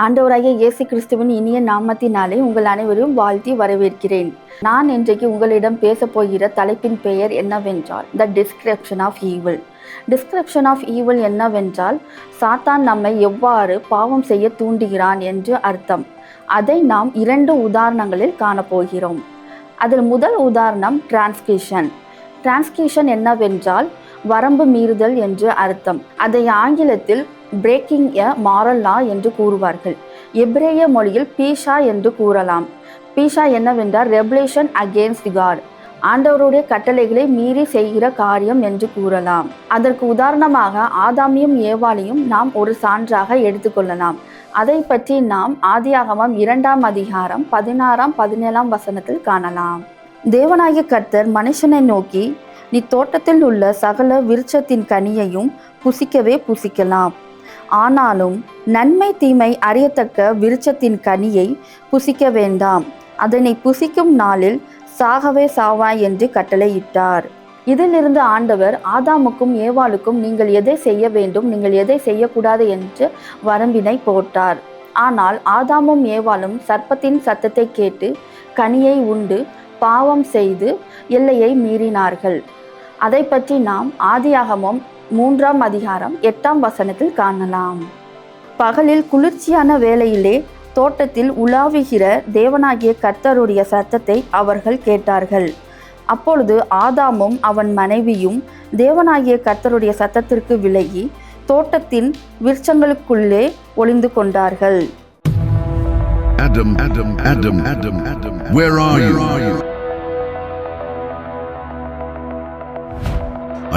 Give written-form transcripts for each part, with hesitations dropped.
ஆண்டவராகிய இயேசு கிறிஸ்துவின் இனிய நாமத்தினாலே உங்கள் அனைவரும் வாழ்த்தி வரவேற்கிறேன். நான் இன்றைக்கு உங்களிடம் பேசப் போகிற தலைப்பின் பெயர் என்னவென்றால் the description of evil. Description of evil என்னவென்றால் சாத்தான் நம்மை எவ்வாறு பாவம் செய்ய தூண்டுகிறான் என்று அர்த்தம். அதை நாம் 2 உதாரணங்களில் காணப்போகிறோம். அதில் முதல் உதாரணம் டிரான்ஸ்கிரிப்ஷன். டிரான்ஸ்கிரிப்ஷன் என்னவென்றால் வரம்பு மீறுதல் என்று அர்த்தம். அதை ஆங்கிலத்தில் பிரேக்கிங் எ மாரல் லா என்று கூறுவார்கள். எபிரேய மொழியில் பீஷா என்று கூறலாம். பீஷா என்னவென்றால் ரெபலேஷன் அகேன்ஸ்ட் காட், ஆண்டவருடைய கட்டளைகளை மீறி செய்கிற காரியம் என்று கூறலாம். அதற்கு உதாரணமாக ஆதாமியும் ஏவாளையும் நாம் ஒரு சான்றாக எடுத்துக்கொள்ளலாம். அதை பற்றி நாம் ஆதியாகமம் 2ஆம் அதிகாரம் 16, 17 வசனத்தில் காணலாம். தேவனாகிய கர்த்தர் மனுஷனை நோக்கி, நீ தோட்டத்தில் உள்ள சகல விருட்சத்தின் கனியையும் புசிக்கவே புசிக்கலாம், ஆனாலும் நன்மை தீமை அறியத்தக்க விருட்சத்தின் கனியை புசிக்க வேண்டாம், அதனை புசிக்கும் நாளில் சாகவே சாவாய் என்று கட்டளையிட்டார். இதிலிருந்து ஆண்டவர் ஆதாமுக்கும் ஏவாளுக்கும் நீங்கள் எதை செய்ய வேண்டும், நீங்கள் எதை செய்யக்கூடாது என்று வரம்பினை போட்டார். ஆனால் ஆதாமும் ஏவாளும் சர்ப்பத்தின் சத்தத்தை கேட்டு கனியை உண்டு பாவம் செய்து எல்லையை மீறினார்கள். அதை பற்றி நாம் ஆதியாகமம் 3ஆம் அதிகாரம் 8ஆம் வசனத்தில் காணலாம். பகலில் குளிர்ச்சியான வேளையிலே தோட்டத்தில் உலாவுகிற தேவனாகிய கர்த்தருடைய சத்தத்தை அவர்கள் கேட்டார்கள். அப்பொழுது ஆதாமும் அவன் மனைவியும் தேவனாகிய கர்த்தருடைய சத்தத்திற்கு விலகி தோட்டத்தின் விருட்சங்களுக்குள்ளே ஒளிந்து கொண்டார்கள். Adam, Adam, Adam, Adam, Adam, where are you?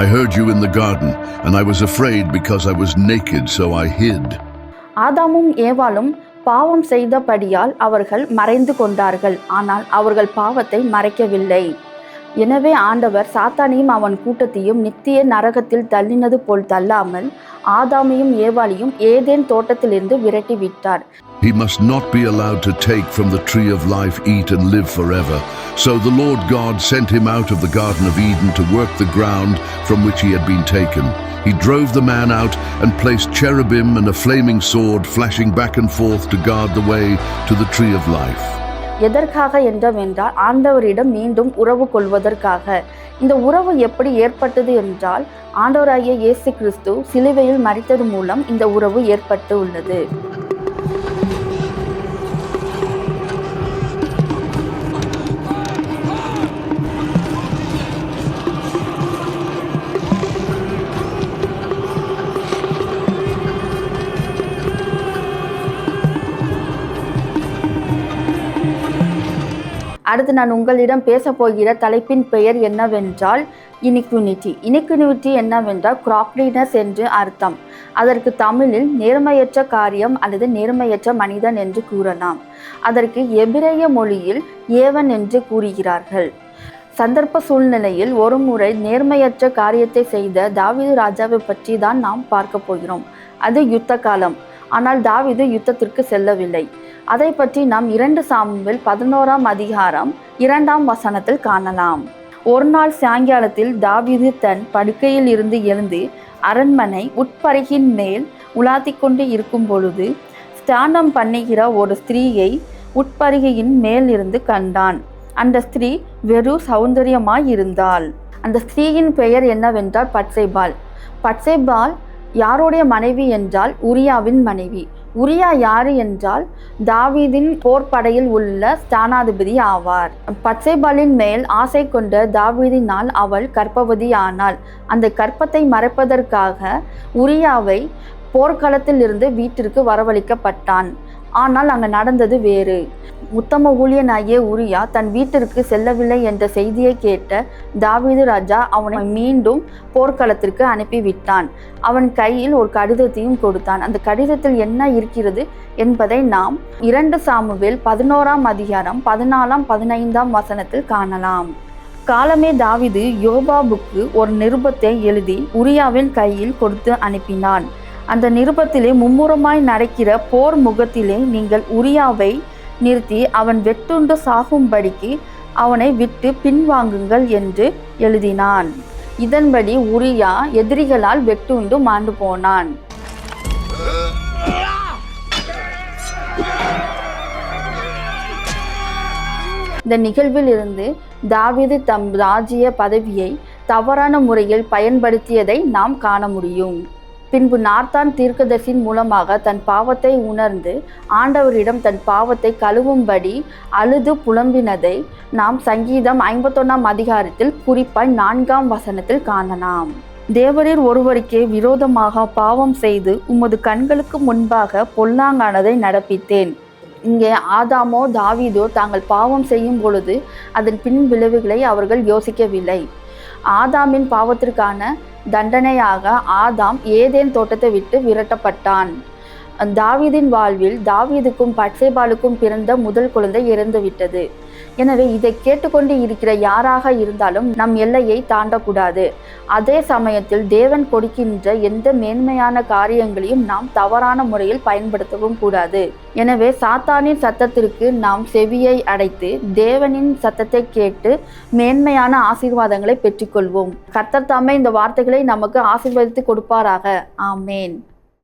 I heard you in the garden, and I was afraid because I was naked, so I hid. ஆதாமும் ஏவாளும் பாவம் செய்தபடியால் அவர்கள் மறைந்து கொண்டார்கள். ஆனால் அவர்கள் பாவத்தை மறைக்கவில்லை. எனவே ஆண்டவர் சாத்தானையும் அவன் கூட்டத்தையும் நித்திய நரகத்தில் தள்ளினது போல் தள்ளாமல் ஆதாமையும் ஏவாளையும் ஏதேன் தோட்டத்திலிருந்து விரட்டி விட்டார். He must not be allowed to take from the tree of life, eat and live forever. So the Lord God sent him out of the Garden of Eden to work the ground from which he had been taken. He drove the man out and placed cherubim and a flaming sword flashing back and forth to guard the way to the tree of life. எதற்காக என்றால் ஆண்டவரிடம் மீண்டும் உறவு கொள்வதற்காக. இந்த உறவு எப்படி ஏற்பட்டது என்றால் ஆண்டவராகிய இயேசு கிறிஸ்து சிலுவையில் மரித்தது மூலம் இந்த உறவு ஏற்பட்டு உள்ளது. அடுத்து நான் உங்களிடம் பேச போகிற தலைப்பின் பெயர் என்னவென்றால் இனிக்வினிட்டி. இனிக்வினிட்டி என்னவென்றால் கிராப்டினஸ் என்று அர்த்தம். அதற்கு தமிழில் நேர்மையற்ற காரியம் அல்லது நேர்மையற்ற மனிதன் என்று கூறலாம். அதற்கு எபிரேய மொழியில் ஏவன் என்று கூறுகிறார்கள். சந்தர்ப்ப சூழ்நிலையில் ஒரு முறை நேர்மையற்ற காரியத்தை செய்த தாவீது ராஜாவை பற்றி தான் நாம் பார்க்க போகிறோம். அது யுத்த காலம். ஆனால் தாவீது யுத்தத்திற்கு செல்லவில்லை. அதை பற்றி நாம் 2 சாமுவேல் 11ஆம் அதிகாரம் 2ஆம் வசனத்தில் காணலாம். ஒரு நாள் சாயங்காலத்தில் தாவீது தன் படுக்கையில் இருந்து எழுந்து அரண்மனை உட்பருகின் மேல் உலாத்திக் கொண்டு இருக்கும் பொழுது ஸ்நானம் பண்ணுகிற ஒரு ஸ்திரீயை உட்பருகையின் மேல் இருந்து கண்டான். அந்த ஸ்திரீ வெறும் சௌந்தரியமாய் இருந்தாள். அந்த ஸ்திரீயின் பெயர் என்னவென்றால் பட்சேபாள். பட்சேபாள் யாருடைய மனைவி என்றால் உரியாவின் மனைவி. உரியா யாரு என்றால் தாவீதின் போர்ப்படையில் உள்ள ஸ்தானாதிபதி ஆவார். பட்சேபாளின் மேல் ஆசை கொண்ட தாவீதினால் அவள் கர்ப்பவதி ஆனாள். அந்த கர்ப்பத்தை மறைப்பதற்காக உரியாவை போர்க்களத்தில் இருந்து வீட்டிற்கு வரவழைக்கப்பட்டான். ஆனால் அங்கு நடந்தது வேறு. உத்தம ஊழியனாகிய உரியா தன் வீட்டிற்கு செல்லவில்லை என்ற செய்தியை கேட்ட தாவீது ராஜா அவனை மீண்டும் போர்க்களத்திற்கு அனுப்பிவிட்டான். அவன் கையில் ஒரு கடிதத்தையும் கொடுத்தான். அந்த கடிதத்தில் என்ன இருக்கிறது என்பதை நாம் 2 சாமுவேல் 11ஆம் அதிகாரம் 14, 15 வசனத்தில் காணலாம். காலமே தாவீது யோபாபுக்கு ஒரு நிருபத்தை எழுதி உரியாவின் கையில் கொடுத்து அனுப்பினான். அந்த நிருபத்திலே மும்முரமாய் நடக்கிற போர் முகத்திலே நீங்கள் உரியாவை நிறுத்தி அவன் வெட்டுண்டு சாகும்படிக்கு அவனை விட்டு பின்வாங்குங்கள் என்று எழுதினான். இதன்படி உரியா எதிரிகளால் வெட்டுண்டு மாண்டு போனான். இந்த நிகழ்வில் இருந்து தாவீது தம் ராஜ்ய பதவியை தவறான முறையில் பயன்படுத்தியதை நாம் காண முடியும். பின்பு நாத்தான் தீர்க்கதரிசியின் மூலமாக தன் பாவத்தை உணர்ந்து ஆண்டவரிடம் தன் பாவத்தை கழுவும்படி அழுது புலம்பினதை நாம் சங்கீதம் 51 அதிகாரத்தில் குறிப்பாய் 4ஆம் வசனத்தில் காணலாம். தேவரீர் ஒருவருக்கே விரோதமாக பாவம் செய்து உமது கண்களுக்கு முன்பாக பொல்லாங்கானதை நடப்பித்தேன். இங்கே ஆதாமோ தாவீதோ தாங்கள் பாவம் செய்யும் பொழுது அதன் பின் விளைவுகளை அவர்கள் யோசிக்கவில்லை. ஆதாமின் பாவத்திற்கான தண்டனையாக ஆதாம் ஏதேன் தோட்டத்தை விட்டு விரட்டப்பட்டான். தாவீதின் வாழ்வில் தாவீதுக்கும் பத்சேபாளுக்கும் பிறந்த முதல் குழந்தை இறந்துவிட்டது. எனவே இதை கேட்டுக்கொண்டு இருக்கிற யாராக இருந்தாலும் நம் எல்லையை தாண்டக்கூடாது. அதே சமயத்தில் தேவன் கொடுக்கின்ற எந்த மேன்மையான காரியங்களையும் நாம் தவறான முறையில் பயன்படுத்தவும் கூடாது. எனவே சாத்தானின் சத்தத்திற்கு நாம் செவியை அடைத்து தேவனின் சத்தத்தை கேட்டு மேன்மையான ஆசீர்வாதங்களை பெற்றுக்கொள்வோம். கர்த்தர் தாமே இந்த வார்த்தைகளை நமக்கு ஆசீர்வதித்து கொடுப்பாராக. ஆமேன்.